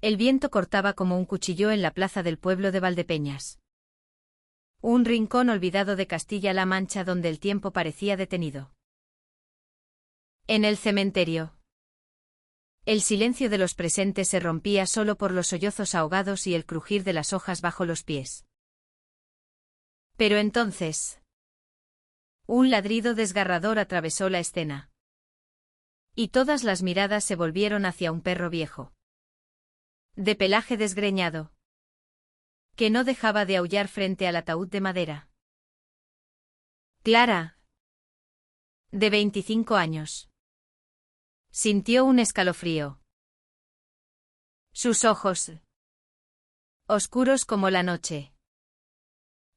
El viento cortaba como un cuchillo en la plaza del pueblo de Valdepeñas. Un rincón olvidado de Castilla-La Mancha donde el tiempo parecía detenido. En el cementerio. El silencio de los presentes se rompía solo por los sollozos ahogados y el crujir de las hojas bajo los pies. Pero entonces, un ladrido desgarrador atravesó la escena. Y todas las miradas se volvieron hacia un perro viejo, de pelaje desgreñado, que no dejaba de aullar frente al ataúd de madera. Clara, de 25 años, sintió un escalofrío. Sus ojos, oscuros como la noche,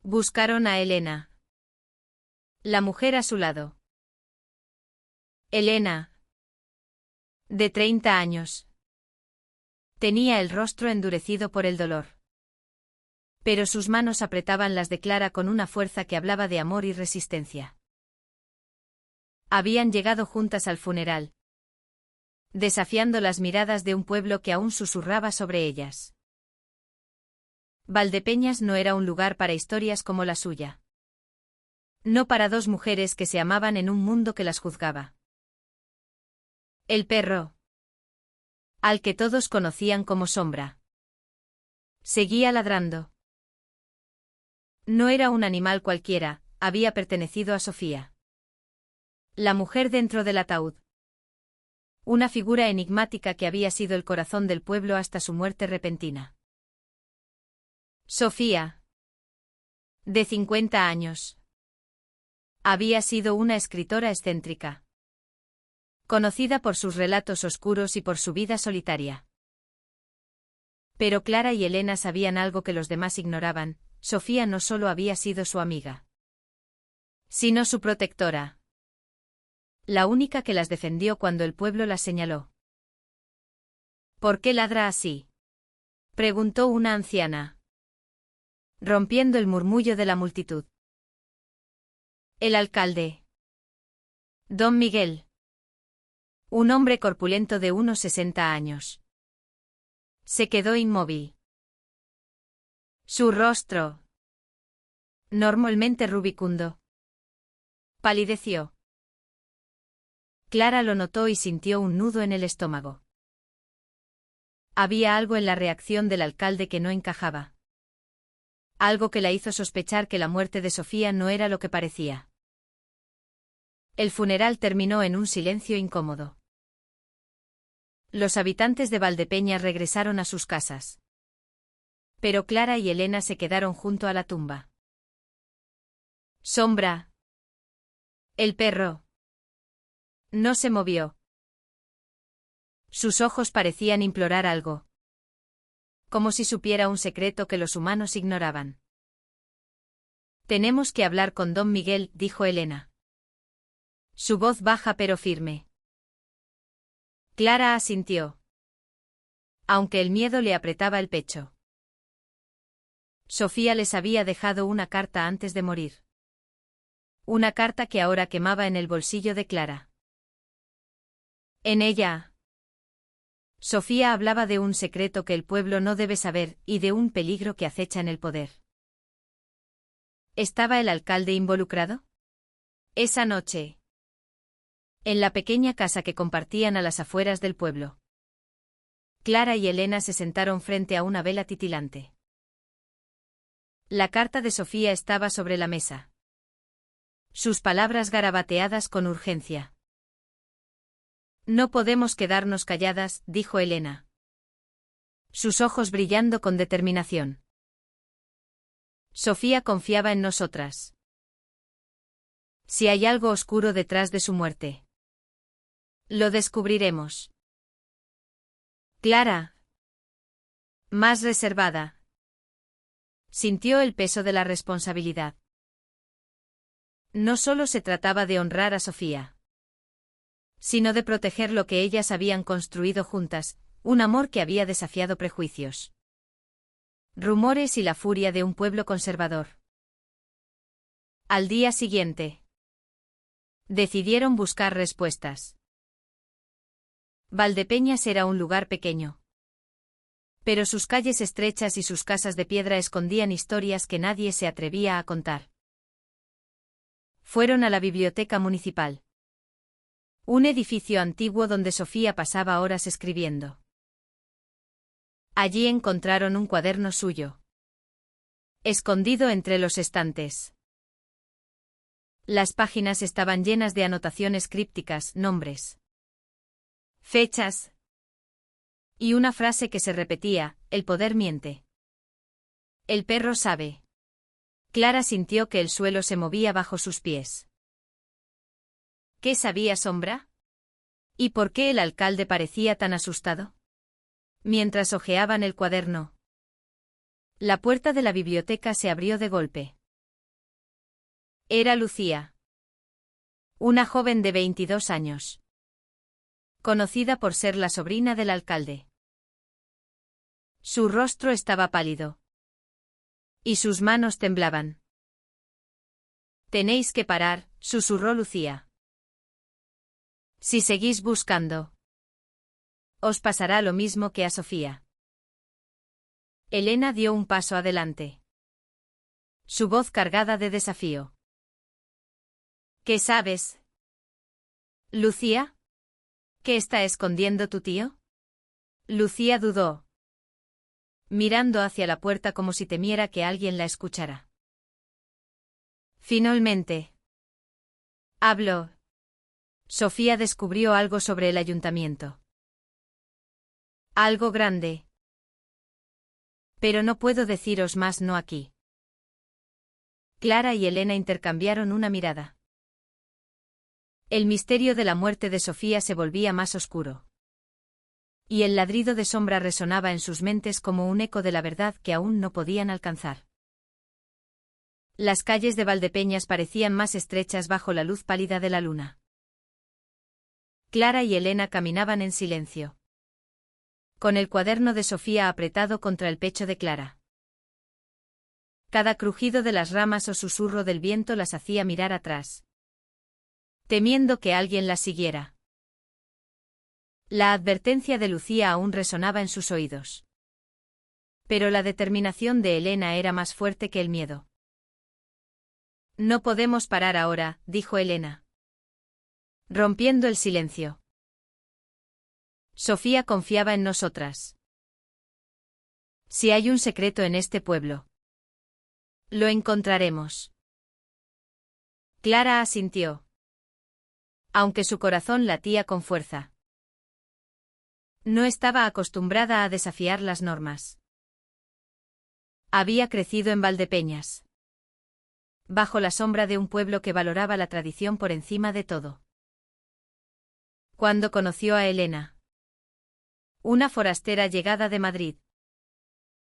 buscaron a Elena, la mujer a su lado. Elena, de 30 años, tenía el rostro endurecido por el dolor. Pero sus manos apretaban las de Clara con una fuerza que hablaba de amor y resistencia. Habían llegado juntas al funeral, desafiando las miradas de un pueblo que aún susurraba sobre ellas. Valdepeñas no era un lugar para historias como la suya. No para dos mujeres que se amaban en un mundo que las juzgaba. El perro, al que todos conocían como Sombra, seguía ladrando. No era un animal cualquiera, había pertenecido a Sofía. La mujer dentro del ataúd. Una figura enigmática que había sido el corazón del pueblo hasta su muerte repentina. Sofía, de 50 años. Había sido una escritora excéntrica, conocida por sus relatos oscuros y por su vida solitaria. Pero Clara y Elena sabían algo que los demás ignoraban: Sofía no solo había sido su amiga, sino su protectora. La única que las defendió cuando el pueblo las señaló. ¿Por qué ladra así?, preguntó una anciana, rompiendo el murmullo de la multitud. El alcalde, don Miguel, un hombre corpulento de unos 60 años, se quedó inmóvil. Su rostro, normalmente rubicundo, palideció. Clara lo notó y sintió un nudo en el estómago. Había algo en la reacción del alcalde que no encajaba. Algo que la hizo sospechar que la muerte de Sofía no era lo que parecía. El funeral terminó en un silencio incómodo. Los habitantes de Valdepeñas regresaron a sus casas. Pero Clara y Elena se quedaron junto a la tumba. Sombra, el perro, no se movió. Sus ojos parecían implorar algo, como si supiera un secreto que los humanos ignoraban. Tenemos que hablar con don Miguel, dijo Elena. Su voz baja pero firme. Clara asintió, aunque el miedo le apretaba el pecho. Sofía les había dejado una carta antes de morir. Una carta que ahora quemaba en el bolsillo de Clara. En ella, Sofía hablaba de un secreto que el pueblo no debe saber y de un peligro que acecha en el poder. ¿Estaba el alcalde involucrado? Esa noche, en la pequeña casa que compartían a las afueras del pueblo, Clara y Elena se sentaron frente a una vela titilante. La carta de Sofía estaba sobre la mesa. Sus palabras garabateadas con urgencia. No podemos quedarnos calladas, dijo Elena, sus ojos brillando con determinación. Sofía confiaba en nosotras. Si hay algo oscuro detrás de su muerte, lo descubriremos. Clara, más reservada, sintió el peso de la responsabilidad. No solo se trataba de honrar a Sofía, sino de proteger lo que ellas habían construido juntas, un amor que había desafiado prejuicios, rumores y la furia de un pueblo conservador. Al día siguiente, decidieron buscar respuestas. Valdepeñas era un lugar pequeño, Pero sus calles estrechas y sus casas de piedra escondían historias que nadie se atrevía a contar. Fueron a la biblioteca municipal. Un edificio antiguo donde Sofía pasaba horas escribiendo. Allí encontraron un cuaderno suyo, escondido entre los estantes. Las páginas estaban llenas de anotaciones crípticas, nombres, fechas y una frase que se repetía: el poder miente. El perro sabe. Clara sintió que el suelo se movía bajo sus pies. ¿Qué sabía Sombra? ¿Y por qué el alcalde parecía tan asustado? Mientras hojeaban el cuaderno, la puerta de la biblioteca se abrió de golpe. Era Lucía. Una joven de 22 años. Conocida por ser la sobrina del alcalde. Su rostro estaba pálido. Y sus manos temblaban. Tenéis que parar, susurró Lucía. Si seguís buscando, os pasará lo mismo que a Sofía. Elena dio un paso adelante. Su voz cargada de desafío. ¿Qué sabes? ¿Lucía? ¿Qué está escondiendo tu tío? Lucía dudó, mirando hacia la puerta como si temiera que alguien la escuchara. Finalmente, habló. Sofía descubrió algo sobre el ayuntamiento. Algo grande. Pero no puedo deciros más, no aquí. Clara y Elena intercambiaron una mirada. El misterio de la muerte de Sofía se volvía más oscuro. Y el ladrido de Sombra resonaba en sus mentes como un eco de la verdad que aún no podían alcanzar. Las calles de Valdepeñas parecían más estrechas bajo la luz pálida de la luna. Clara y Elena caminaban en silencio, con el cuaderno de Sofía apretado contra el pecho de Clara. Cada crujido de las ramas o susurro del viento las hacía mirar atrás, temiendo que alguien las siguiera. La advertencia de Lucía aún resonaba en sus oídos. Pero la determinación de Elena era más fuerte que el miedo. No podemos parar ahora, dijo Elena, rompiendo el silencio. Sofía confiaba en nosotras. Si hay un secreto en este pueblo, lo encontraremos. Clara asintió, aunque su corazón latía con fuerza. No estaba acostumbrada a desafiar las normas. Había crecido en Valdepeñas, bajo la sombra de un pueblo que valoraba la tradición por encima de todo. Cuando conoció a Elena, una forastera llegada de Madrid,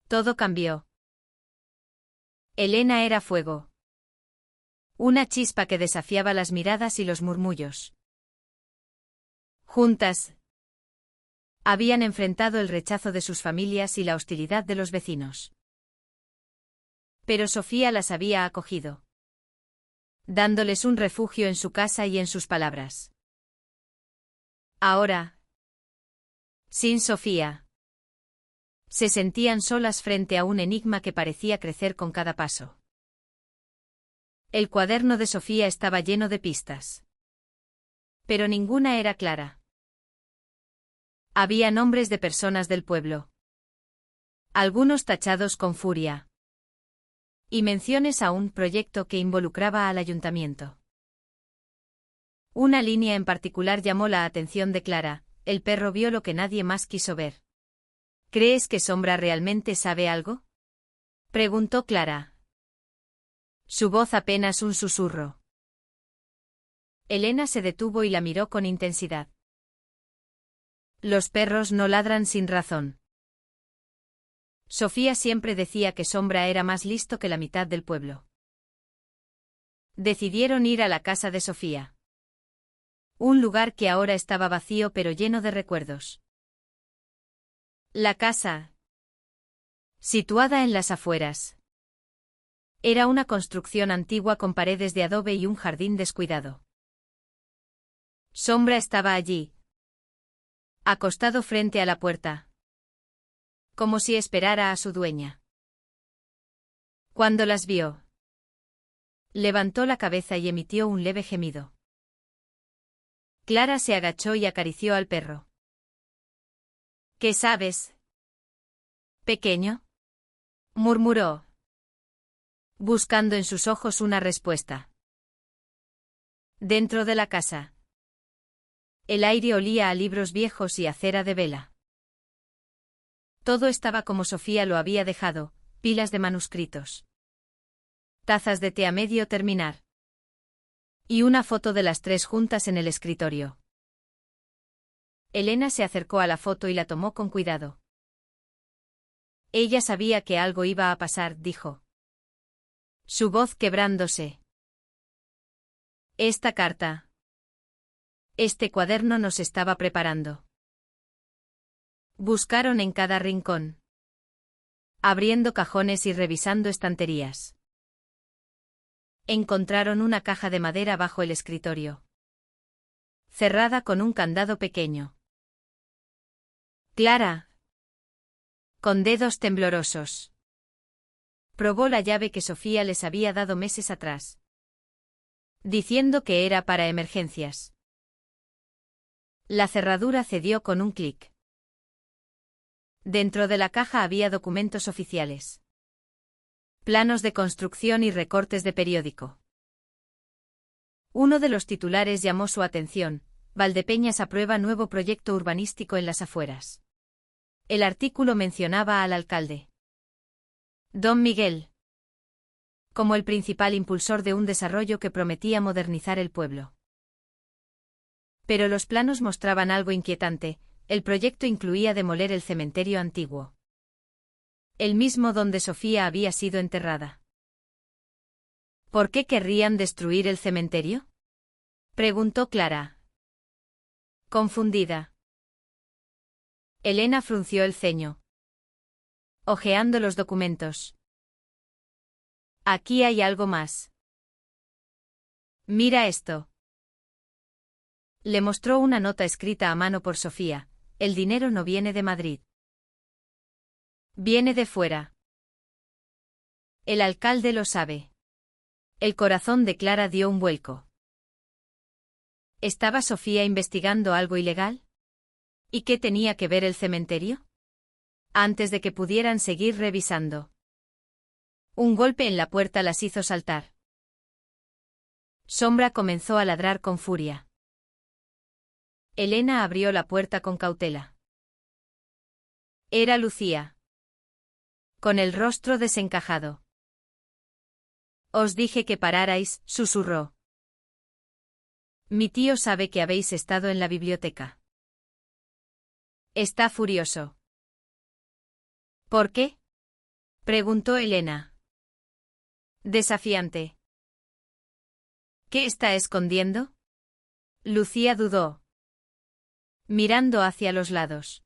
todo cambió. Elena era fuego. Una chispa que desafiaba las miradas y los murmullos. Juntas, habían enfrentado el rechazo de sus familias y la hostilidad de los vecinos. Pero Sofía las había acogido, dándoles un refugio en su casa y en sus palabras. Ahora, sin Sofía, se sentían solas frente a un enigma que parecía crecer con cada paso. El cuaderno de Sofía estaba lleno de pistas, pero ninguna era clara. Había nombres de personas del pueblo, algunos tachados con furia, y menciones a un proyecto que involucraba al ayuntamiento. Una línea en particular llamó la atención de Clara: el perro vio lo que nadie más quiso ver. ¿Crees que Sombra realmente sabe algo? Preguntó Clara. Su voz apenas un susurro. Elena se detuvo y la miró con intensidad. Los perros no ladran sin razón. Sofía siempre decía que Sombra era más listo que la mitad del pueblo. Decidieron ir a la casa de Sofía. Un lugar que ahora estaba vacío pero lleno de recuerdos. La casa, situada en las afueras, era una construcción antigua con paredes de adobe y un jardín descuidado. Sombra estaba allí, acostado frente a la puerta, como si esperara a su dueña. Cuando las vio, levantó la cabeza y emitió un leve gemido. Clara se agachó y acarició al perro. ¿Qué sabes, pequeño?, murmuró, buscando en sus ojos una respuesta. Dentro de la casa, el aire olía a libros viejos y a cera de vela. Todo estaba como Sofía lo había dejado, pilas de manuscritos, tazas de té a medio terminar y una foto de las tres juntas en el escritorio. Elena se acercó a la foto y la tomó con cuidado. Ella sabía que algo iba a pasar, dijo, su voz quebrándose. Esta carta, este cuaderno nos estaba preparando. Buscaron en cada rincón, abriendo cajones y revisando estanterías. Encontraron una caja de madera bajo el escritorio, cerrada con un candado pequeño. Clara, con dedos temblorosos, probó la llave que Sofía les había dado meses atrás, diciendo que era para emergencias. La cerradura cedió con un clic. Dentro de la caja había documentos oficiales, planos de construcción y recortes de periódico. Uno de los titulares llamó su atención: Valdepeñas aprueba nuevo proyecto urbanístico en las afueras. El artículo mencionaba al alcalde, Don Miguel, como el principal impulsor de un desarrollo que prometía modernizar el pueblo. Pero los planos mostraban algo inquietante: el proyecto incluía demoler el cementerio antiguo, el mismo donde Sofía había sido enterrada. ¿Por qué querrían destruir el cementerio?, preguntó Clara, confundida. Elena frunció el ceño, hojeando los documentos. Aquí hay algo más. Mira esto. Le mostró una nota escrita a mano por Sofía: el dinero no viene de Madrid, viene de fuera. El alcalde lo sabe. El corazón de Clara dio un vuelco. ¿Estaba Sofía investigando algo ilegal? ¿Y qué tenía que ver el cementerio? Antes de que pudieran seguir revisando, un golpe en la puerta las hizo saltar. Sombra comenzó a ladrar con furia. Elena abrió la puerta con cautela. Era Lucía, con el rostro desencajado. Os dije que pararais, susurró. Mi tío sabe que habéis estado en la biblioteca. Está furioso. ¿Por qué?, preguntó Elena, desafiante. ¿Qué está escondiendo? Lucía dudó, mirando hacia los lados.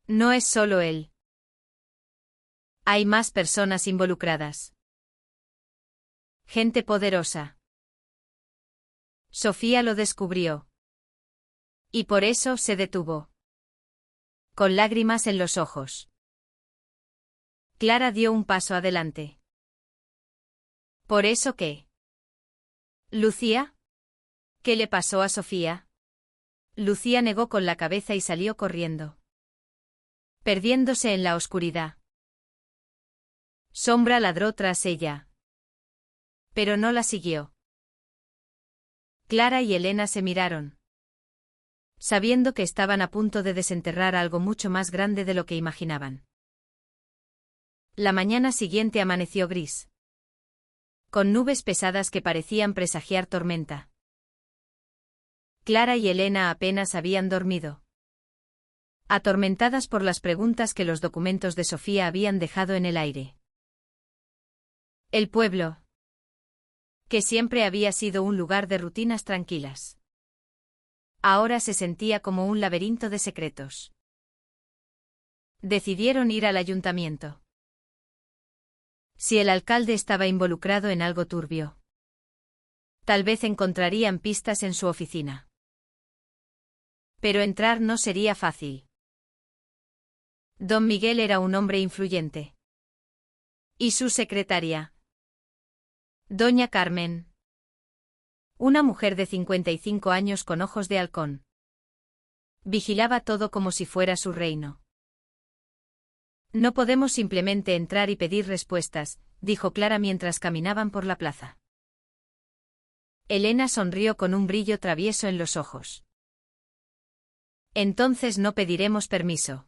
No es solo él. Hay más personas involucradas. Gente poderosa. Sofía lo descubrió. Y por eso se detuvo, con lágrimas en los ojos. Clara dio un paso adelante. ¿Por eso qué? ¿Lucía? ¿Qué le pasó a Sofía? Lucía negó con la cabeza y salió corriendo, perdiéndose en la oscuridad. Sombra ladró tras ella, pero no la siguió. Clara y Elena se miraron, sabiendo que estaban a punto de desenterrar algo mucho más grande de lo que imaginaban. La mañana siguiente amaneció gris, con nubes pesadas que parecían presagiar tormenta. Clara y Elena apenas habían dormido, atormentadas por las preguntas que los documentos de Sofía habían dejado en el aire. El pueblo, que siempre había sido un lugar de rutinas tranquilas, ahora se sentía como un laberinto de secretos. Decidieron ir al ayuntamiento. Si el alcalde estaba involucrado en algo turbio, tal vez encontrarían pistas en su oficina. Pero entrar no sería fácil. Don Miguel era un hombre influyente. ¿Y su secretaria? Doña Carmen. Una mujer de 55 años con ojos de halcón. Vigilaba todo como si fuera su reino. No podemos simplemente entrar y pedir respuestas, dijo Clara mientras caminaban por la plaza. Elena sonrió con un brillo travieso en los ojos. Entonces no pediremos permiso.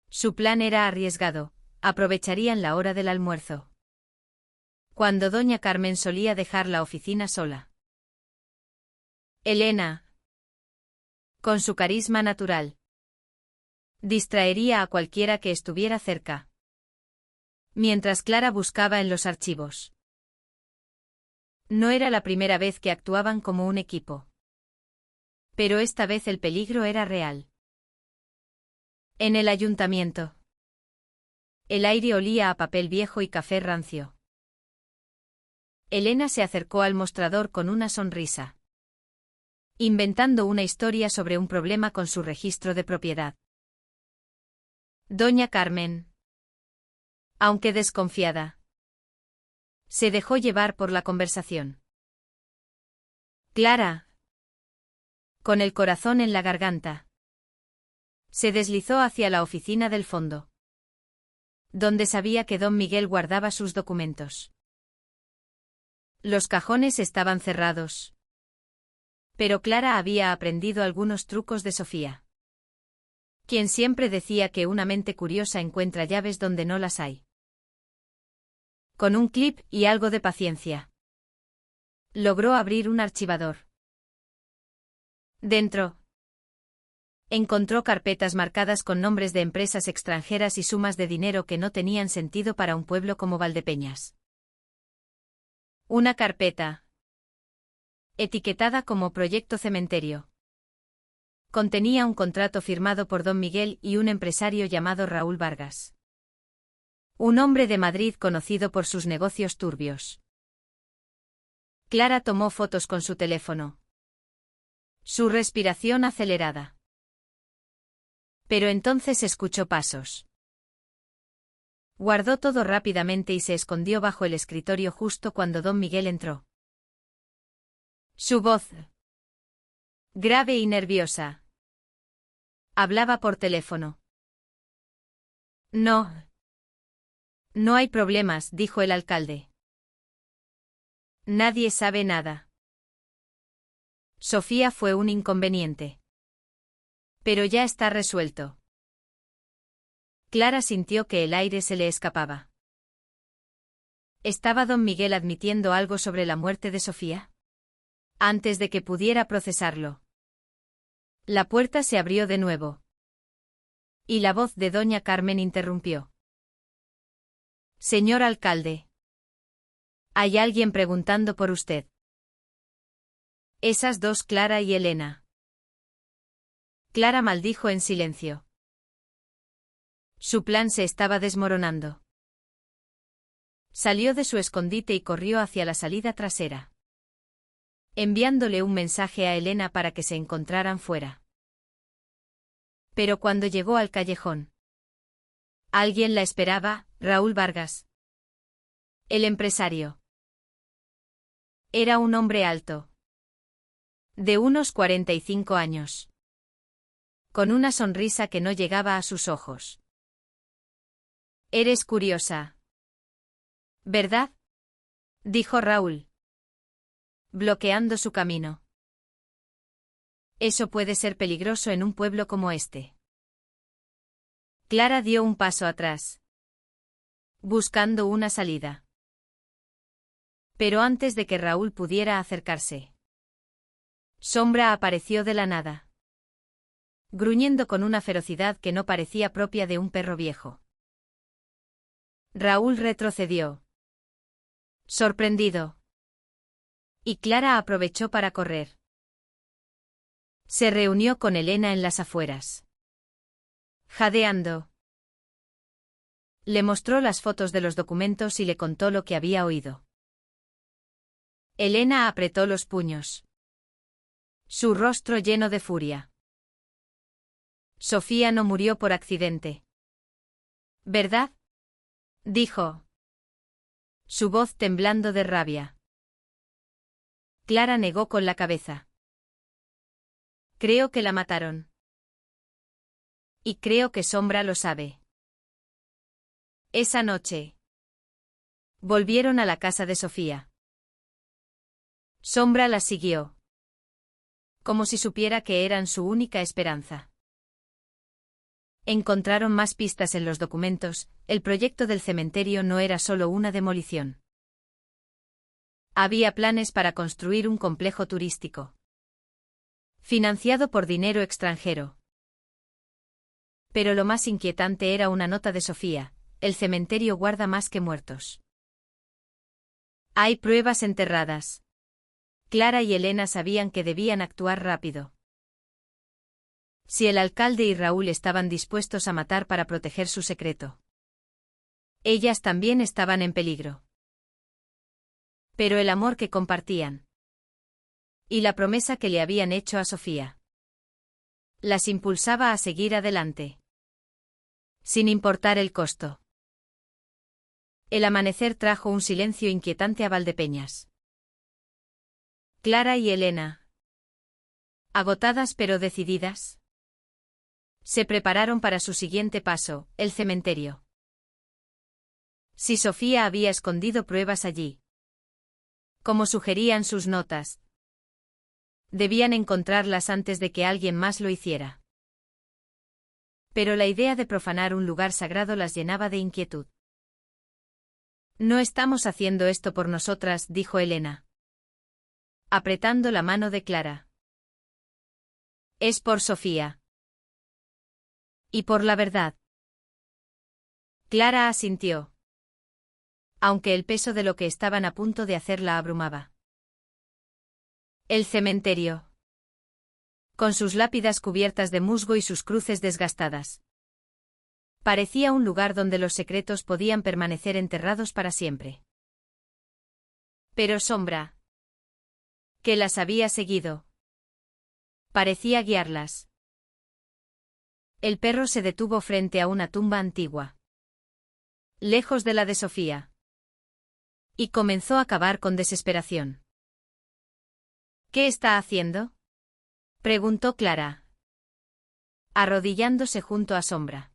Su plan era arriesgado, aprovecharían la hora del almuerzo. Cuando doña Carmen solía dejar la oficina sola. Elena, con su carisma natural, distraería a cualquiera que estuviera cerca. Mientras Clara buscaba en los archivos. No era la primera vez que actuaban como un equipo. Pero esta vez el peligro era real. En el ayuntamiento. El aire olía a papel viejo y café rancio. Elena se acercó al mostrador con una sonrisa. Inventando una historia sobre un problema con su registro de propiedad. Doña Carmen, aunque desconfiada, se dejó llevar por la conversación. Clara, con el corazón en la garganta, se deslizó hacia la oficina del fondo, donde sabía que don Miguel guardaba sus documentos. Los cajones estaban cerrados. Pero Clara había aprendido algunos trucos de Sofía, quien siempre decía que una mente curiosa encuentra llaves donde no las hay. Con un clip y algo de paciencia, logró abrir un archivador. Dentro, encontró carpetas marcadas con nombres de empresas extranjeras y sumas de dinero que no tenían sentido para un pueblo como Valdepeñas. Una carpeta, etiquetada como Proyecto Cementerio, contenía un contrato firmado por don Miguel y un empresario llamado Raúl Vargas. Un hombre de Madrid conocido por sus negocios turbios. Clara tomó fotos con su teléfono. Su respiración acelerada. Pero entonces escuchó pasos. Guardó todo rápidamente y se escondió bajo el escritorio justo cuando don Miguel entró. Su voz, grave y nerviosa, hablaba por teléfono. No hay problemas, dijo el alcalde. Nadie sabe nada. Sofía fue un inconveniente. Pero ya está resuelto. Clara sintió que el aire se le escapaba. ¿Estaba don Miguel admitiendo algo sobre la muerte de Sofía? Antes de que pudiera procesarlo. La puerta se abrió de nuevo. Y la voz de doña Carmen interrumpió. Señor alcalde. Hay alguien preguntando por usted. Esas dos, Clara y Elena. Clara maldijo en silencio. Su plan se estaba desmoronando. Salió de su escondite y corrió hacia la salida trasera, enviándole un mensaje a Elena para que se encontraran fuera. Pero cuando llegó al callejón, alguien la esperaba, Raúl Vargas. El empresario. Era un hombre alto, de unos 45 años, con una sonrisa que no llegaba a sus ojos. Eres curiosa, ¿verdad? Dijo Raúl, bloqueando su camino. Eso puede ser peligroso en un pueblo como este. Clara dio un paso atrás, buscando una salida. Pero antes de que Raúl pudiera acercarse, Sombra apareció de la nada, gruñendo con una ferocidad que no parecía propia de un perro viejo. Raúl retrocedió, sorprendido. Y Clara aprovechó para correr. Se reunió con Elena en las afueras. Jadeando. Le mostró las fotos de los documentos y le contó lo que había oído. Elena apretó los puños. Su rostro lleno de furia. Sofía no murió por accidente. ¿Verdad? Dijo. Su voz temblando de rabia. Clara negó con la cabeza. Creo que la mataron. Y creo que Sombra lo sabe. Esa noche volvieron a la casa de Sofía. Sombra las siguió, como si supiera que eran su única esperanza. Encontraron más pistas en los documentos. El proyecto del cementerio no era solo una demolición. Había planes para construir un complejo turístico, financiado por dinero extranjero. Pero lo más inquietante era una nota de Sofía: el cementerio guarda más que muertos. Hay pruebas enterradas. Clara y Elena sabían que debían actuar rápido. Si el alcalde y Raúl estaban dispuestos a matar para proteger su secreto, ellas también estaban en peligro. Pero el amor que compartían y la promesa que le habían hecho a Sofía las impulsaba a seguir adelante, sin importar el costo. El amanecer trajo un silencio inquietante a Valdepeñas. Clara y Elena, agotadas pero decididas, se prepararon para su siguiente paso, el cementerio. Si Sofía había escondido pruebas allí, como sugerían sus notas, debían encontrarlas antes de que alguien más lo hiciera. Pero la idea de profanar un lugar sagrado las llenaba de inquietud. No estamos haciendo esto por nosotras, dijo Elena, apretando la mano de Clara. Es por Sofía. Y por la verdad. Clara asintió, aunque el peso de lo que estaban a punto de hacer la abrumaba. El cementerio, con sus lápidas cubiertas de musgo y sus cruces desgastadas, parecía un lugar donde los secretos podían permanecer enterrados para siempre. Pero Sombra, que las había seguido, parecía guiarlas. El perro se detuvo frente a una tumba antigua, lejos de la de Sofía, y comenzó a cavar con desesperación. ¿Qué está haciendo?, preguntó Clara, arrodillándose junto a Sombra.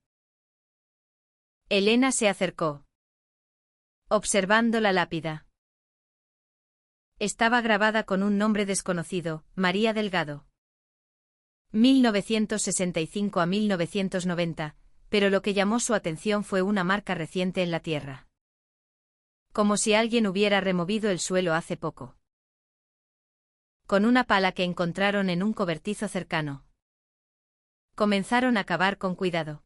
Elena se acercó, observando la lápida. Estaba grabada con un nombre desconocido: María Delgado. 1965 a 1990, pero lo que llamó su atención fue una marca reciente en la tierra. Como si alguien hubiera removido el suelo hace poco. Con una pala que encontraron en un cobertizo cercano, comenzaron a cavar con cuidado.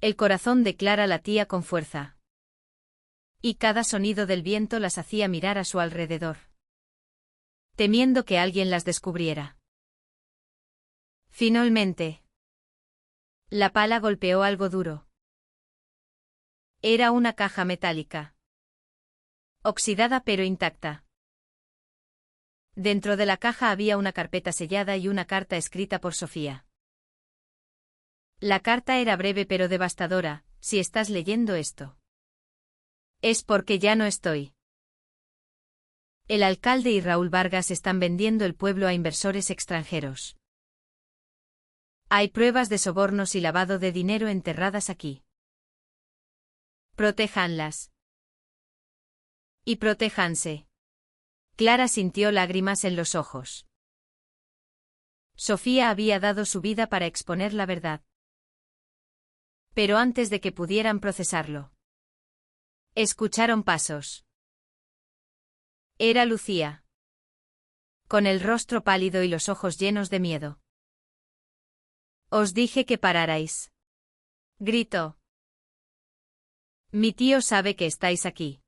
El corazón de Clara latía con fuerza, y cada sonido del viento las hacía mirar a su alrededor, temiendo que alguien las descubriera. Finalmente, la pala golpeó algo duro. Era una caja metálica, oxidada pero intacta. Dentro de la caja había una carpeta sellada y una carta escrita por Sofía. La carta era breve pero devastadora: si estás leyendo esto, es porque ya no estoy. El alcalde y Raúl Vargas están vendiendo el pueblo a inversores extranjeros. Hay pruebas de sobornos y lavado de dinero enterradas aquí. Protéjanlas. Y protéjanse. Clara sintió lágrimas en los ojos. Sofía había dado su vida para exponer la verdad. Pero antes de que pudieran procesarlo, escucharon pasos. Era Lucía, con el rostro pálido y los ojos llenos de miedo. Os dije que pararais, gritó. Mi tío sabe que estáis aquí.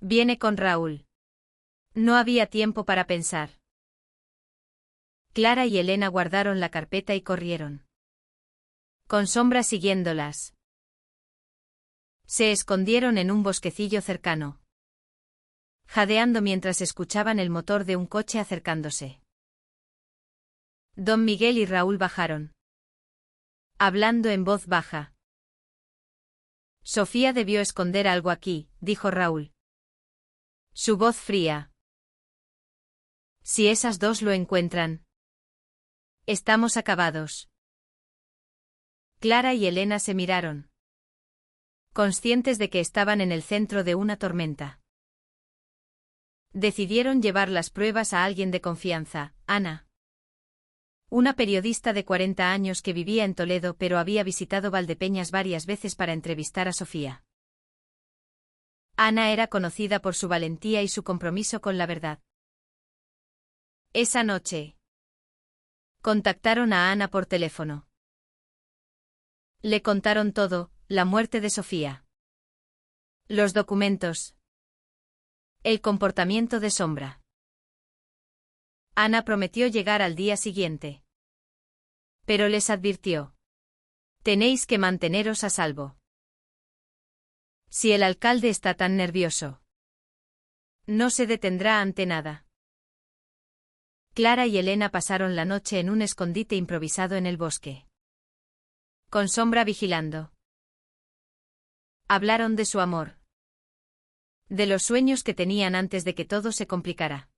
Viene con Raúl. No había tiempo para pensar. Clara y Elena guardaron la carpeta y corrieron, con Sombra siguiéndolas. Se escondieron en un bosquecillo cercano, jadeando mientras escuchaban el motor de un coche acercándose. Don Miguel y Raúl bajaron, hablando en voz baja. Sofía debió esconder algo aquí, dijo Raúl. Su voz fría. Si esas dos lo encuentran, estamos acabados. Clara y Elena se miraron, conscientes de que estaban en el centro de una tormenta. Decidieron llevar las pruebas a alguien de confianza, Ana. Una periodista de 40 años que vivía en Toledo pero había visitado Valdepeñas varias veces para entrevistar a Sofía. Ana era conocida por su valentía y su compromiso con la verdad. Esa noche, contactaron a Ana por teléfono. Le contaron todo, la muerte de Sofía, los documentos, el comportamiento de Sombra. Ana prometió llegar al día siguiente. Pero les advirtió: tenéis que manteneros a salvo. Si el alcalde está tan nervioso, no se detendrá ante nada. Clara y Elena pasaron la noche en un escondite improvisado en el bosque, con Sombra vigilando. Hablaron de su amor, de los sueños que tenían antes de que todo se complicara.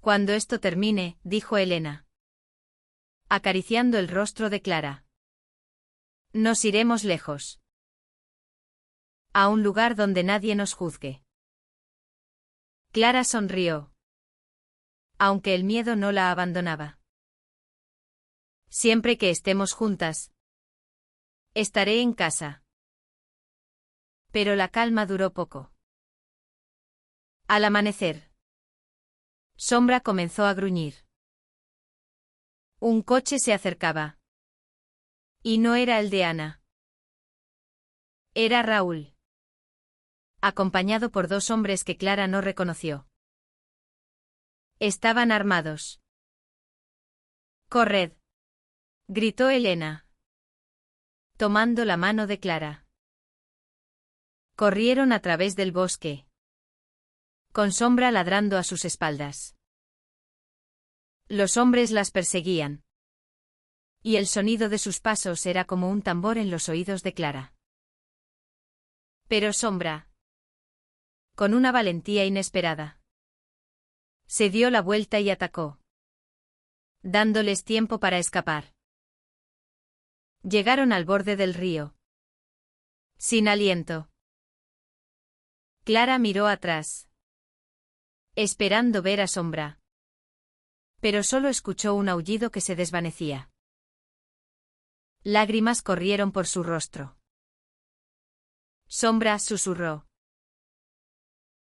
Cuando esto termine, dijo Elena, acariciando el rostro de Clara, nos iremos lejos, a un lugar donde nadie nos juzgue. Clara sonrió, aunque el miedo no la abandonaba. Siempre que estemos juntas, estaré en casa. Pero la calma duró poco. Al amanecer, Sombra comenzó a gruñir. Un coche se acercaba. Y no era el de Ana. Era Raúl, acompañado por dos hombres que Clara no reconoció. Estaban armados. ¡Corred!, gritó Elena, tomando la mano de Clara. Corrieron a través del bosque, con Sombra ladrando a sus espaldas. Los hombres las perseguían, y el sonido de sus pasos era como un tambor en los oídos de Clara. Pero Sombra, con una valentía inesperada, se dio la vuelta y atacó, dándoles tiempo para escapar. Llegaron al borde del río, sin aliento. Clara miró atrás, esperando ver a Sombra, pero solo escuchó un aullido que se desvanecía. Lágrimas corrieron por su rostro. Sombra susurró.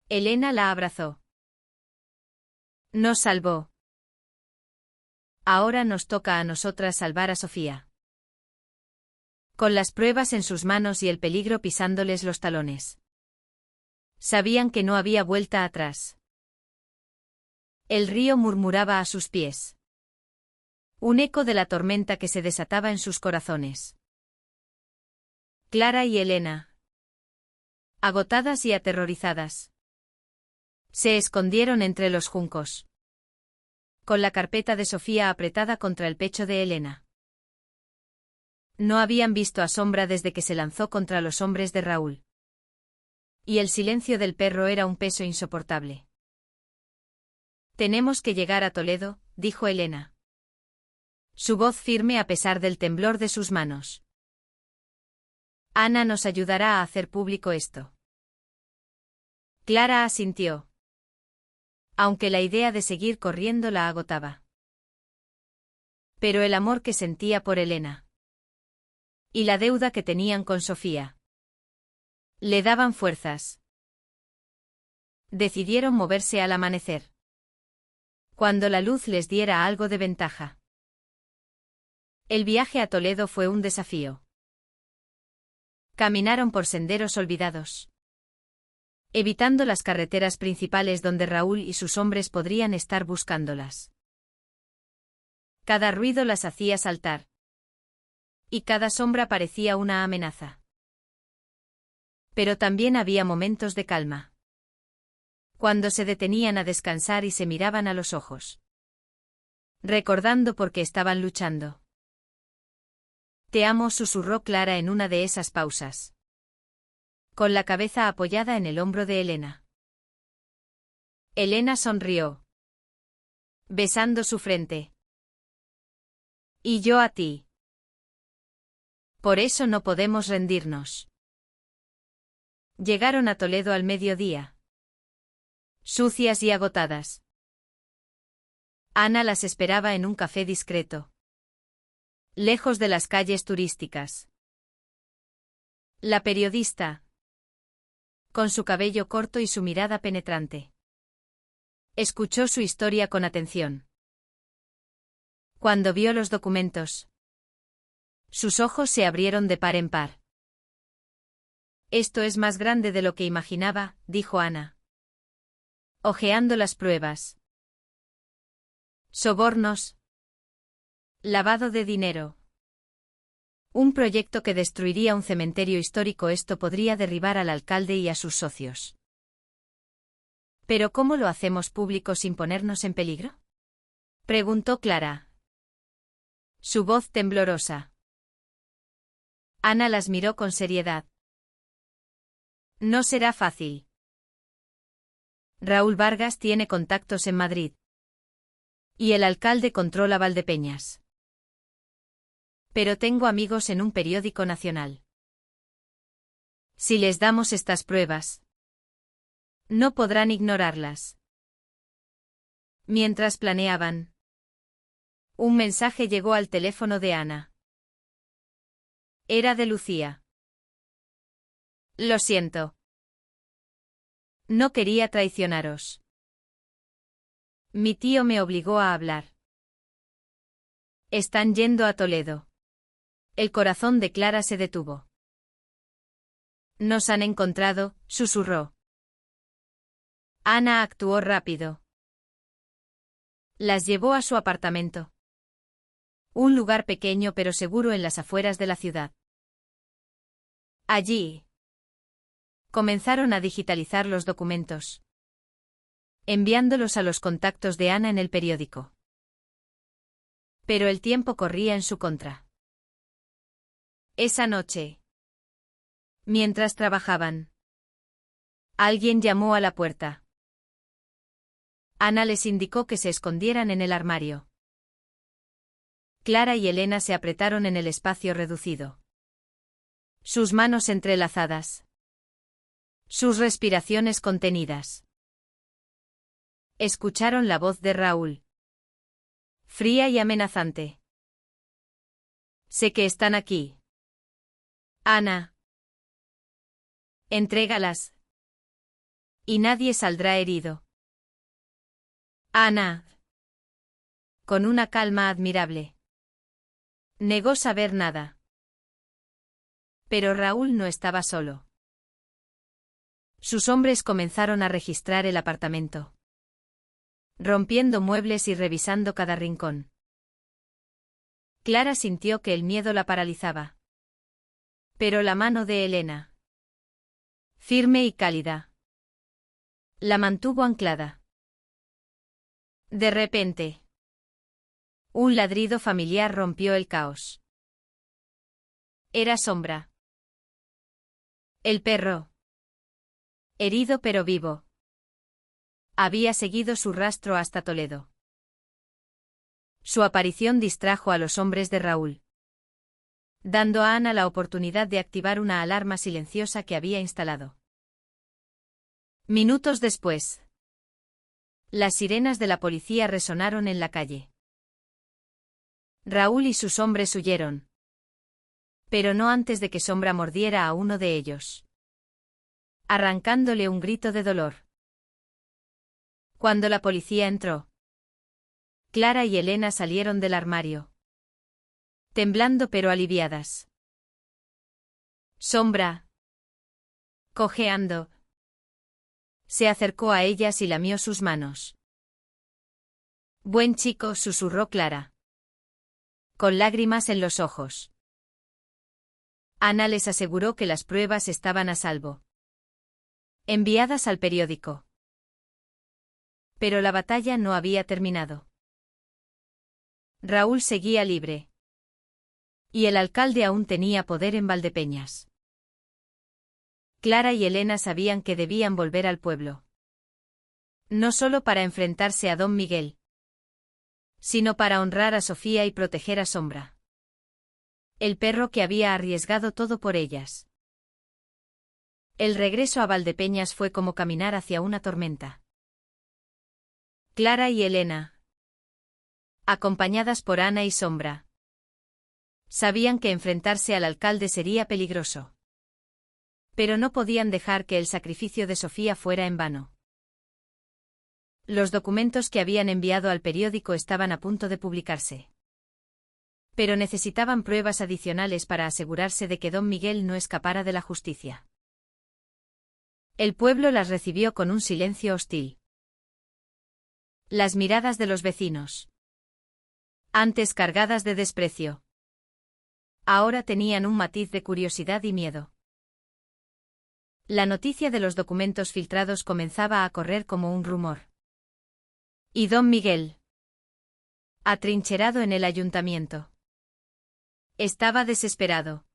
Elena la abrazó. Nos salvó. Ahora nos toca a nosotras salvar a Sofía. Con las pruebas en sus manos y el peligro pisándoles los talones. Sabían que no había vuelta atrás. El río murmuraba a sus pies. Un eco de la tormenta que se desataba en sus corazones. Clara y Elena, agotadas y aterrorizadas, se escondieron entre los juncos, con la carpeta de Sofía apretada contra el pecho de Elena. No habían visto a Sombra desde que se lanzó contra los hombres de Raúl. Y el silencio del perro era un peso insoportable. Tenemos que llegar a Toledo, dijo Elena, su voz firme a pesar del temblor de sus manos. Ana nos ayudará a hacer público esto. Clara asintió, aunque la idea de seguir corriendo la agotaba. Pero el amor que sentía por Elena y la deuda que tenían con Sofía le daban fuerzas. Decidieron moverse al amanecer, cuando la luz les diera algo de ventaja. El viaje a Toledo fue un desafío. Caminaron por senderos olvidados, evitando las carreteras principales donde Raúl y sus hombres podrían estar buscándolas. Cada ruido las hacía saltar, y cada sombra parecía una amenaza. Pero también había momentos de calma, cuando se detenían a descansar y se miraban a los ojos. recordando por qué estaban luchando. Te amo, susurró Clara en una de esas pausas, con la cabeza apoyada en el hombro de Elena. Elena sonrió, besando su frente. Y yo a ti. Por eso no podemos rendirnos. Llegaron a Toledo al mediodía, sucias y agotadas. Ana las esperaba en un café discreto, lejos de las calles turísticas. La periodista, con su cabello corto y su mirada penetrante, escuchó su historia con atención. Cuando vio los documentos, sus ojos se abrieron de par en par. Esto es más grande de lo que imaginaba, dijo Ana, hojeando las pruebas. Sobornos. Lavado de dinero. Un proyecto que destruiría un cementerio histórico. Esto podría derribar al alcalde y a sus socios. ¿Pero cómo lo hacemos público sin ponernos en peligro?, preguntó Clara, su voz temblorosa. Ana las miró con seriedad. No será fácil. Raúl Vargas tiene contactos en Madrid. Y el alcalde controla Valdepeñas. Pero tengo amigos en un periódico nacional. Si les damos estas pruebas, no podrán ignorarlas. Mientras planeaban, un mensaje llegó al teléfono de Ana. Era de Lucía. Lo siento. No quería traicionaros. Mi tío me obligó a hablar. Están yendo a Toledo. El corazón de Clara se detuvo. Nos han encontrado, susurró. Ana actuó rápido. Las llevó a su apartamento. Un lugar pequeño pero seguro en las afueras de la ciudad. Allí comenzaron a digitalizar los documentos, enviándolos a los contactos de Ana en el periódico. Pero el tiempo corría en su contra. Esa noche, mientras trabajaban, alguien llamó a la puerta. Ana les indicó que se escondieran en el armario. Clara y Elena se apretaron en el espacio reducido. Sus manos entrelazadas. Sus respiraciones contenidas. Escucharon la voz de Raúl. Fría y amenazante. Sé que están aquí. Ana. Entrégalas. Y nadie saldrá herido. Ana. Con una calma admirable. Negó saber nada. Pero Raúl no estaba solo. Sus hombres comenzaron a registrar el apartamento, rompiendo muebles y revisando cada rincón. Clara sintió que el miedo la paralizaba. Pero la mano de Elena, firme y cálida, la mantuvo anclada. De repente, un ladrido familiar rompió el caos. Era Sombra. El perro, herido pero vivo, había seguido su rastro hasta Toledo. Su aparición distrajo a los hombres de Raúl, dando a Ana la oportunidad de activar una alarma silenciosa que había instalado. Minutos después, las sirenas de la policía resonaron en la calle. Raúl y sus hombres huyeron, pero no antes de que Sombra mordiera a uno de ellos, arrancándole un grito de dolor. Cuando la policía entró, Clara y Elena salieron del armario, temblando pero aliviadas. Sombra, cojeando, se acercó a ellas y lamió sus manos. Buen chico, susurró Clara, con lágrimas en los ojos. Ana les aseguró que las pruebas estaban a salvo, enviadas al periódico. Pero la batalla no había terminado. Raúl seguía libre. Y el alcalde aún tenía poder en Valdepeñas. Clara y Elena sabían que debían volver al pueblo. No solo para enfrentarse a don Miguel, sino para honrar a Sofía y proteger a Sombra, el perro que había arriesgado todo por ellas. El regreso a Valdepeñas fue como caminar hacia una tormenta. Clara y Elena, acompañadas por Ana y Sombra, sabían que enfrentarse al alcalde sería peligroso. Pero no podían dejar que el sacrificio de Sofía fuera en vano. Los documentos que habían enviado al periódico estaban a punto de publicarse. Pero necesitaban pruebas adicionales para asegurarse de que don Miguel no escapara de la justicia. El pueblo las recibió con un silencio hostil. Las miradas de los vecinos, antes cargadas de desprecio, ahora tenían un matiz de curiosidad y miedo. La noticia de los documentos filtrados comenzaba a correr como un rumor. Y don Miguel, atrincherado en el ayuntamiento, estaba desesperado.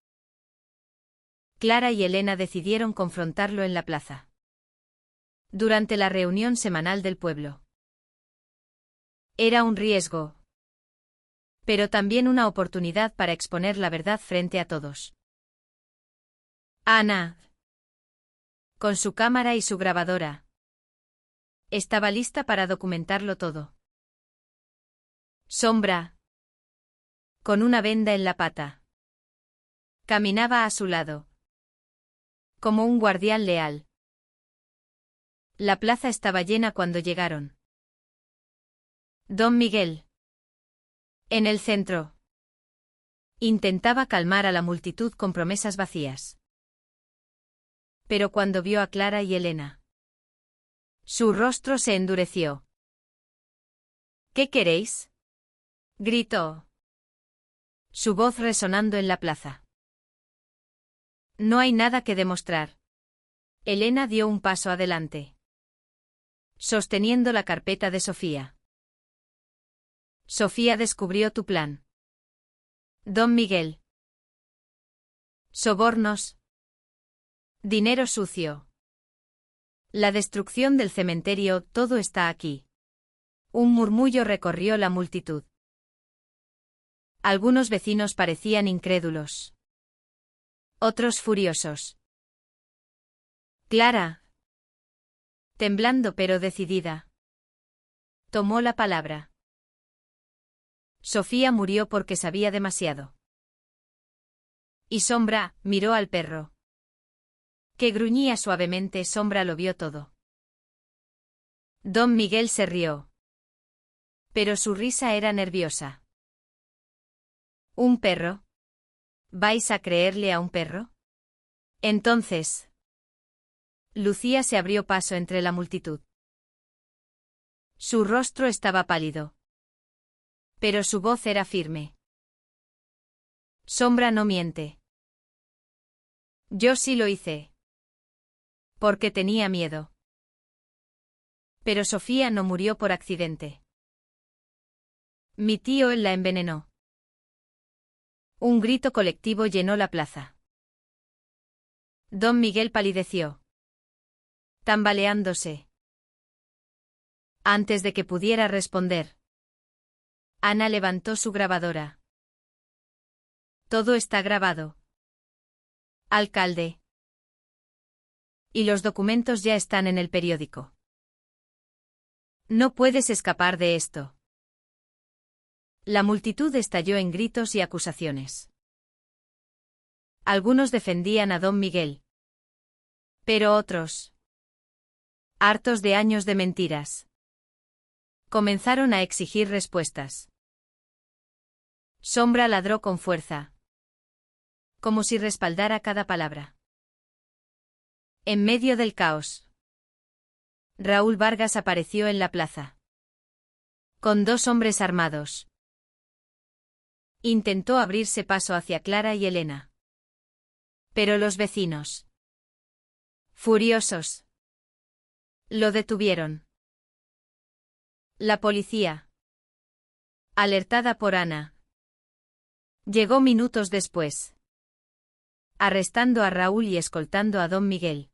Clara y Elena decidieron confrontarlo en la plaza, durante la reunión semanal del pueblo. Era un riesgo, pero también una oportunidad para exponer la verdad frente a todos. Ana, con su cámara y su grabadora, estaba lista para documentarlo todo. Sombra, con una venda en la pata, caminaba a su lado, como un guardián leal. La plaza estaba llena cuando llegaron. Don Miguel, en el centro, intentaba calmar a la multitud con promesas vacías. Pero cuando vio a Clara y Elena, su rostro se endureció. ¿Qué queréis?, gritó, su voz resonando en la plaza. No hay nada que demostrar. Elena dio un paso adelante, sosteniendo la carpeta de Sofía. Sofía descubrió tu plan. Don Miguel. Sobornos. Dinero sucio. La destrucción del cementerio, todo está aquí. Un murmullo recorrió la multitud. Algunos vecinos parecían incrédulos. Otros furiosos. Clara, temblando pero decidida, tomó la palabra. Sofía murió porque sabía demasiado. Y Sombra miró al perro, que gruñía suavemente. Sombra lo vio todo. Don Miguel se rió, pero su risa era nerviosa. ¿Un perro? ¿Vais a creerle a un perro? Entonces, Lucía se abrió paso entre la multitud. Su rostro estaba pálido, pero su voz era firme. Sombra no miente. Yo sí lo hice, porque tenía miedo. Pero Sofía no murió por accidente. Mi tío la envenenó. Un grito colectivo llenó la plaza. Don Miguel palideció, tambaleándose. Antes de que pudiera responder, Ana levantó su grabadora. Todo está grabado, alcalde. Y los documentos ya están en el periódico. No puedes escapar de esto. La multitud estalló en gritos y acusaciones. Algunos defendían a don Miguel, pero otros, hartos de años de mentiras, comenzaron a exigir respuestas. Sombra ladró con fuerza, como si respaldara cada palabra. En medio del caos, Raúl Vargas apareció en la plaza, con 2 hombres armados. Intentó abrirse paso hacia Clara y Elena. Pero los vecinos, furiosos, lo detuvieron. La policía Alertada por Ana. Llegó minutos después, arrestando a Raúl y escoltando a don Miguel.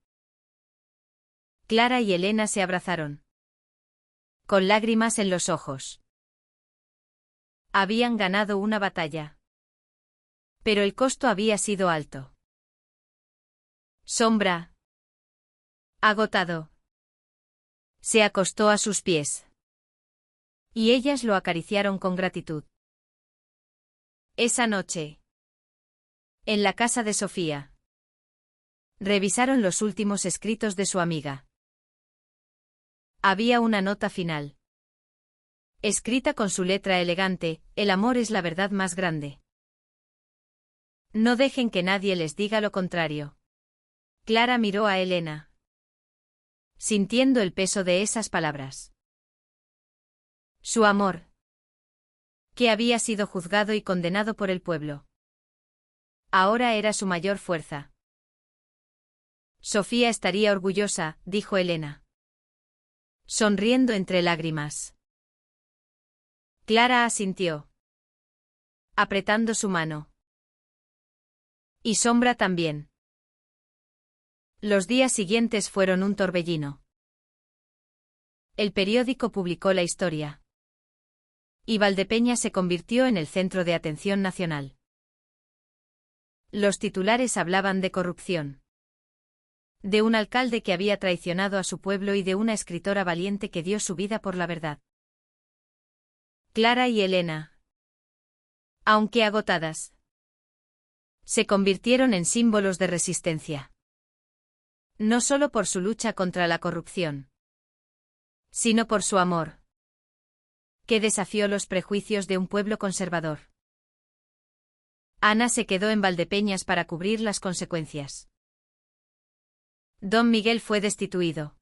Clara y Elena se abrazaron, con lágrimas en los ojos. Habían ganado una batalla, pero el costo había sido alto. Sombra, agotado, se acostó a sus pies, y ellas lo acariciaron con gratitud. Esa noche, en la casa de Sofía, revisaron los últimos escritos de su amiga. Había una nota final, escrita con su letra elegante: el amor es la verdad más grande. No dejen que nadie les diga lo contrario. Clara miró a Elena, sintiendo el peso de esas palabras. Su amor, que había sido juzgado y condenado por el pueblo, ahora era su mayor fuerza. Sofía estaría orgullosa, dijo Elena, sonriendo entre lágrimas. Clara asintió, apretando su mano. Y Sombra también. Los días siguientes fueron un torbellino. El periódico publicó la historia, y Valdepeñas se convirtió en el centro de atención nacional. Los titulares hablaban de corrupción, de un alcalde que había traicionado a su pueblo y de una escritora valiente que dio su vida por la verdad. Clara y Elena, aunque agotadas, se convirtieron en símbolos de resistencia. No solo por su lucha contra la corrupción, sino por su amor, que desafió los prejuicios de un pueblo conservador. Ana se quedó en Valdepeñas para cubrir las consecuencias. Don Miguel fue destituido,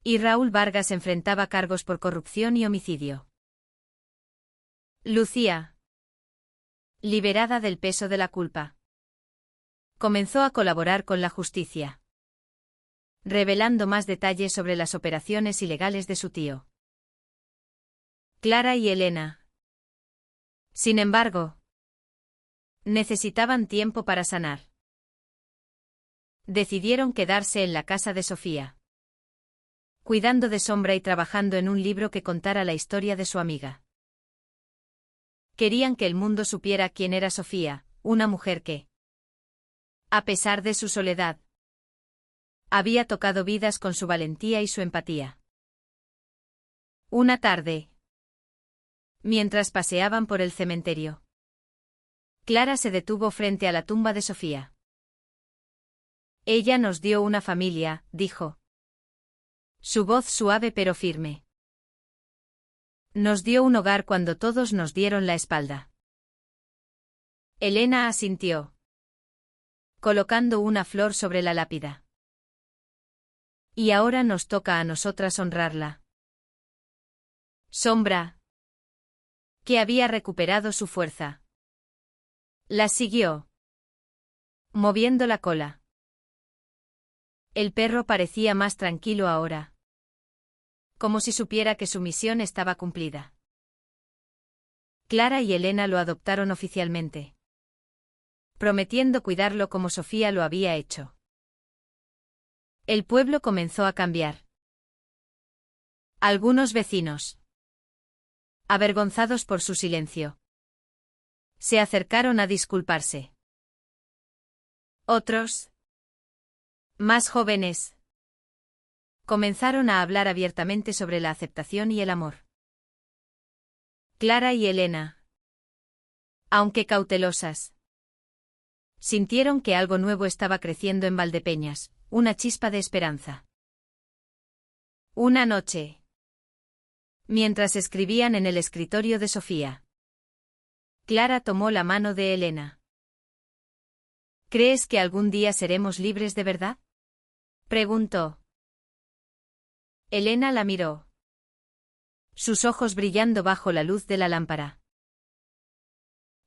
y Raúl Vargas enfrentaba cargos por corrupción y homicidio. Lucía, liberada del peso de la culpa, comenzó a colaborar con la justicia, revelando más detalles sobre las operaciones ilegales de su tío. Clara y Elena, sin embargo, necesitaban tiempo para sanar. Decidieron quedarse en la casa de Sofía, cuidando de Sombra y trabajando en un libro que contara la historia de su amiga. Querían que el mundo supiera quién era Sofía, una mujer que, a pesar de su soledad, había tocado vidas con su valentía y su empatía. Una tarde, mientras paseaban por el cementerio, Clara se detuvo frente a la tumba de Sofía. Ella nos dio una familia, dijo. Su voz suave pero firme. Nos dio un hogar cuando todos nos dieron la espalda. Elena asintió, colocando una flor sobre la lápida. Y ahora nos toca a nosotras honrarla. Sombra, que había recuperado su fuerza, la siguió, moviendo la cola. El perro parecía más tranquilo ahora, como si supiera que su misión estaba cumplida. Clara y Elena lo adoptaron oficialmente, prometiendo cuidarlo como Sofía lo había hecho. El pueblo comenzó a cambiar. Algunos vecinos, avergonzados por su silencio, se acercaron a disculparse. Otros, más jóvenes, comenzaron a hablar abiertamente sobre la aceptación y el amor. Clara y Elena, aunque cautelosas, sintieron que algo nuevo estaba creciendo en Valdepeñas, una chispa de esperanza. Una noche, mientras escribían en el escritorio de Sofía, Clara tomó la mano de Elena. ¿Crees que algún día seremos libres de verdad?, preguntó. Elena la miró, sus ojos brillando bajo la luz de la lámpara.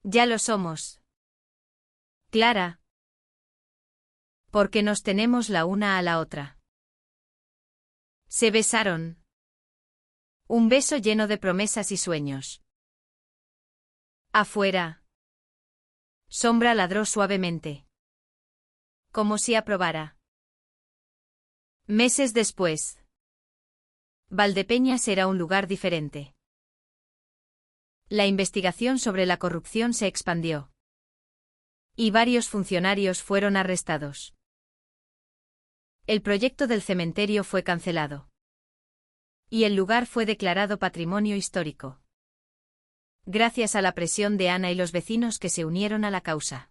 Ya lo somos, Clara, porque nos tenemos la una a la otra. Se besaron. Un beso lleno de promesas y sueños. Afuera. Sombra ladró suavemente. Como si aprobara. Meses después. Valdepeñas era un lugar diferente. La investigación sobre la corrupción se expandió. Y varios funcionarios fueron arrestados. El proyecto del cementerio fue cancelado. Y el lugar fue declarado patrimonio histórico. Gracias a la presión de Ana y los vecinos que se unieron a la causa.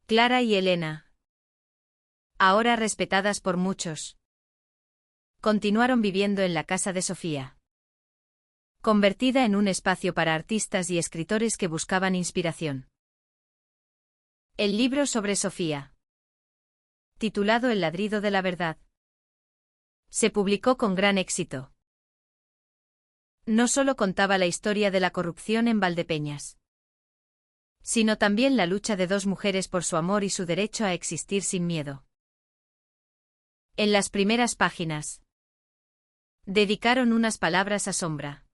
Clara y Elena, ahora respetadas por muchos, continuaron viviendo en la casa de Sofía, convertida en un espacio para artistas y escritores que buscaban inspiración. El libro sobre Sofía, titulado El ladrido de la verdad, se publicó con gran éxito. No solo contaba la historia de la corrupción en Valdepeñas, sino también la lucha de dos mujeres por su amor y su derecho a existir sin miedo. En las primeras páginas, dedicaron unas palabras a Sombra,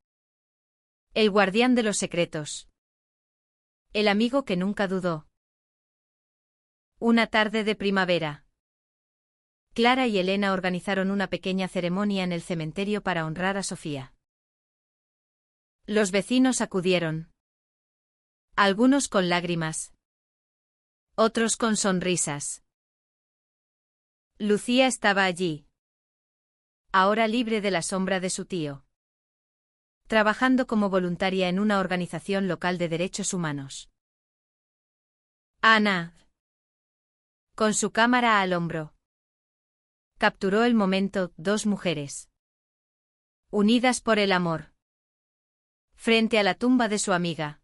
el guardián de los secretos, el amigo que nunca dudó. Una tarde de primavera, Clara y Elena organizaron una pequeña ceremonia en el cementerio para honrar a Sofía. Los vecinos acudieron. Algunos con lágrimas. Otros con sonrisas. Lucía estaba allí. Ahora libre de la sombra de su tío. Trabajando como voluntaria en una organización local de derechos humanos. Ana, con su cámara al hombro, capturó el momento, dos mujeres, unidas por el amor, frente a la tumba de su amiga,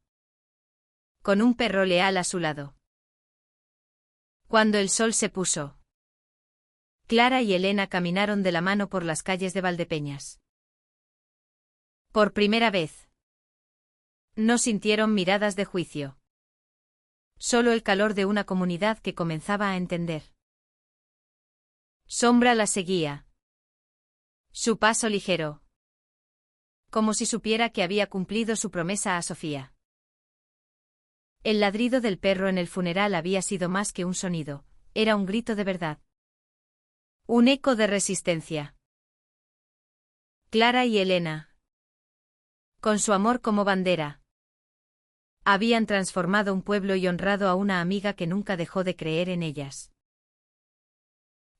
con un perro leal a su lado. Cuando el sol se puso, Clara y Elena caminaron de la mano por las calles de Valdepeñas. Por primera vez, no sintieron miradas de juicio. Solo el calor de una comunidad que comenzaba a entender. Sombra la seguía. Su paso ligero. Como si supiera que había cumplido su promesa a Sofía. El ladrido del perro en el funeral había sido más que un sonido, era un grito de verdad. Un eco de resistencia. Clara y Elena, con su amor como bandera, habían transformado un pueblo y honrado a una amiga que nunca dejó de creer en ellas.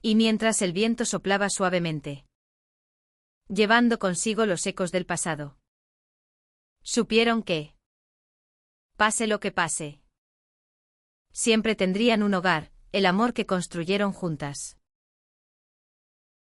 Y mientras el viento soplaba suavemente, llevando consigo los ecos del pasado, supieron que, pase lo que pase, siempre tendrían un hogar, el amor que construyeron juntas.